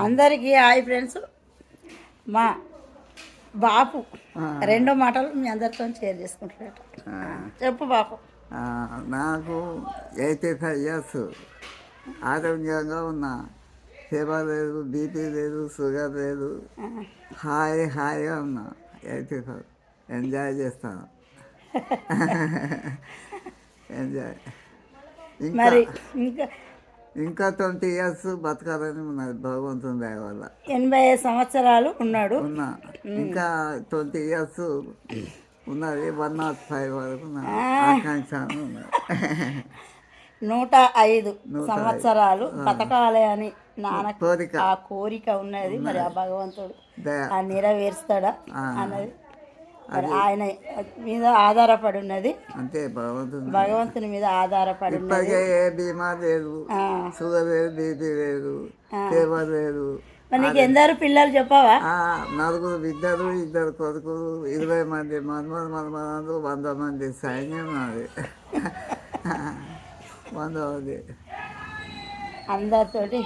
అందరికీ hi friends. మా బాపు రెండో మాటలు మీ అందరితో షేర్ చేసుకుంటున్నట్టు చెప్పు బాపు. నాకు 85 years, ఆరోగ్యంగా ఉన్నా. ఫీవర్ లేదు, బీపీ లేదు, షుగర్ లేదు, హాయిగా ఉన్నా. 85 ఎంజాయ్ చేస్తాను. ఎంజాయ్ ఇంకా 20 years బతకాలని ఉన్నది భగవంతుని దయ వల్ల. 85 సంవత్సరాలు ఉన్నాడు. ఉన్నా ఇంకా 20 years ఉన్నది. 105 వరకు ఆకాంక్ష ఉన్నది. 105 సంవత్సరాలు బతకాలి అని నాన్న ఆ కోరిక ఉన్నది. మరి ఆ భగవంతుడు నెరవేరుస్తాడా అన్నది ఆయన మీద ఆధారపడి ఉన్నది. అంతే, భగవంతుని మీద ఆధారపడి ఉన్నది. ఏ బీమా లేదు, షుగర్ లేదు, బీపీ లేదు, ఫీవర్ లేదు. నీకు ఎందరు పిల్లలు చెప్పవా? 4 బిడ్డలు, 2 కొడుకులు, 20 మంది మన్మధులు, 100 మంది సైన్యం నాది. 100 మంది అందరితోటి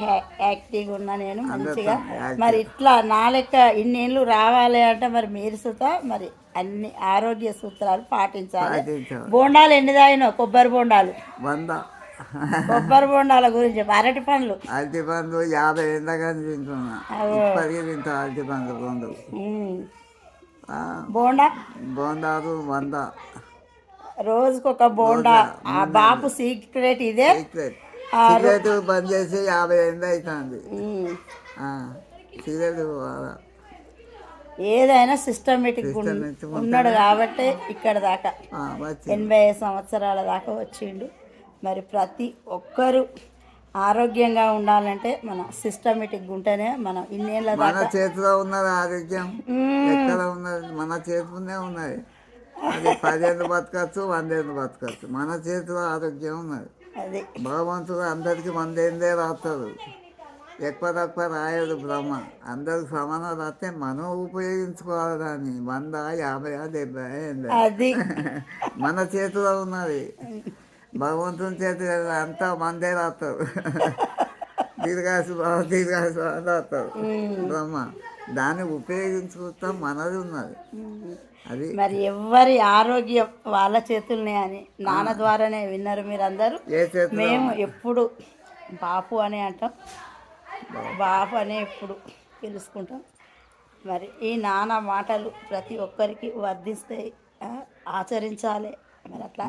యాక్టివ్గా ఉన్నా నేను మంచిగా. మరి ఇట్లా నా లెక్క ఇన్నేళ్ళు రావాలి అంటే మరి మీరు సుతా మరి అన్ని ఆరోగ్య సూత్రాలు పాటించాలి. బోండాలు ఎన్ని తాగినావు? కొబ్బరి బోండాలు 100. కొబ్బరి బోండాల గురించి అరటి పండ్లు 50 ఏళ్ళగా తింటున్నా. ఇప్పటికీ తింటా అరటి పండ్లు 2. బోండాలు 100. రోజుకొక బోండా. ఆ బాపు సీక్రెట్ ఇదే. సిగరెట్ బంద్ చేసి 50 ఏళ్ళు అవుతుంది. సిగరెట్ ఏదైనా సిస్టమేటిక్ ఉన్నాడు కాబట్టి ఇక్కడ దాకా 85 సంవత్సరాల దాకా వచ్చిండు. మరి ప్రతి ఒక్కరూ ఆరోగ్యంగా ఉండాలంటే మనం సిస్టమేటిక్ ఉంటేనే మనం ఇన్నేళ్ళ దాకా. చేతిలో ఉన్నది ఆరోగ్యం, ఎక్కడ ఉన్నది? మన చేతిలోనే ఉన్నది. అది 10 ఏళ్ళు బతకచ్చు, 100 ఏళ్ళు బతకచ్చు. మన చేతిలో ఆరోగ్యం ఉన్నది. అది భగవంతుడు అందరికీ 100 ఏళ్ళే రాస్తాడు. ఎక్కువ తక్కువ రాయడు బ్రహ్మ. అందరికి సమానం రాస్తే మనం ఉపయోగించుకోవాలి. దాన్ని 100, 50, 70 ఏళ్ళు అది మన చేతిలో ఉన్నది. భగవంతుని చేతి అంతా 100 రాస్తాడు. దీర్ఘాసు రాస్తాడు బ్రహ్మ. దాన్ని ఉపయోగించుకుంటాం, మనది ఉన్నది. అది మరి ఎవరి ఆరోగ్యం వాళ్ళ చేతుల్నే అని నాన్న ద్వారానే విన్నారు మీరందరూ. మేము ఎప్పుడు బాపు అనే అంటాం, బాపు అనే ఎప్పుడు తెలుసుకుంటాం. మరి ఈ నాన్న మాటలు ప్రతి ఒక్కరికి వర్ధిస్తాయి, ఆచరించాలి. మరి అట్లా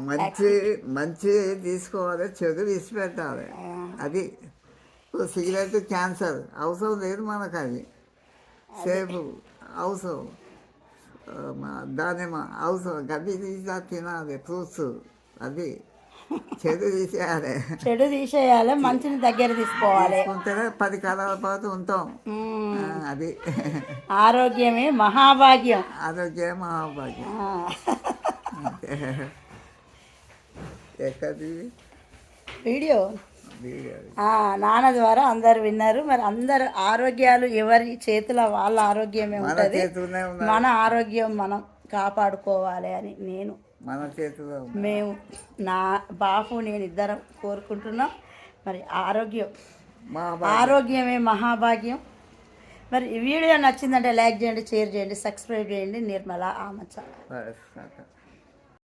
మంచి తీసుకోవాలి, చెడు విసిపెట్టాలి. అది సిగరెట్ క్యాన్సర్ అవసరం లేదు మనకు. అది సేపు అవసరం, దానిమ్మ అవసరం, గడ్డి తీసా తినాలి, ఫ్రూట్స్. అది చెడు తీసేయాలి, మంచిని దగ్గర తీసుకోవాలి. 10 కాలాల పాటు ఉంటాం. అది ఆరోగ్యమే మహాభాగ్యం. ఎక్కడి వీడియో నాన్న ద్వారా అందరు విన్నారు. మరి అందరు ఆరోగ్యాలు ఎవరి చేతిలో వాళ్ళ ఆరోగ్యమే ఉంటుంది. మన ఆరోగ్యం మనం కాపాడుకోవాలి అని మేము నా బాపు నేను ఇద్దరం కోరుకుంటున్నాం. మరి ఆరోగ్యమే మహాభాగ్యం. మరి ఈ వీడియో నచ్చిందంటే లైక్ చేయండి, షేర్ చేయండి, సబ్స్క్రైబ్ చేయండి. నిర్మల ఆమచ్చ.